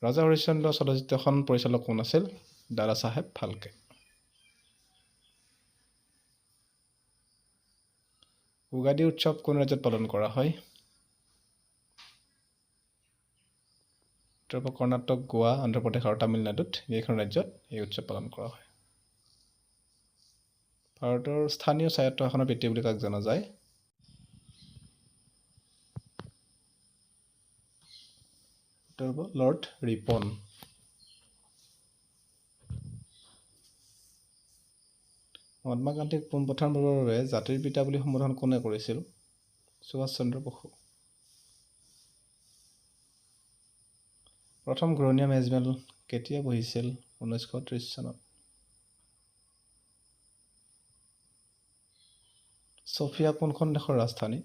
ৰজা হৰিশ্চন্দ্ৰ চলচ্চিত্ৰখন পৰিচালক কোন আছিল? দাদা চাহেব ফাল্কে। উগাদি উৎসৱ কোন ৰাজ্যত পালন কৰা হয়? উত্তৰ কৰ্ণাটক, গোৱা, অন্ধ্ৰপ্ৰদেশ আৰু তামিলনাডুত এইখন ৰাজ্যত এই উৎসৱ পালন কৰা হয়। ভাৰতৰ স্থানীয় স্বায়ত্তশাসনৰ পিতৃ বুলি কাক জনা যায়? উত্তৰ হ'ব লৰ্ড ৰিপন। মহাত্মা গান্ধীক পোনপ্ৰথম বাৰৰ বাবে জাতিৰ পিতা বুলি সম্বোধন কোনে কৰিছিল? সুভাষ চন্দ্ৰ বসু। প্ৰথম ঘূৰণীয়া মেজমেল কেতিয়া বহিছিল? 1930 চনত। ছফিয়া কোনখন দেশৰ ৰাজধানী?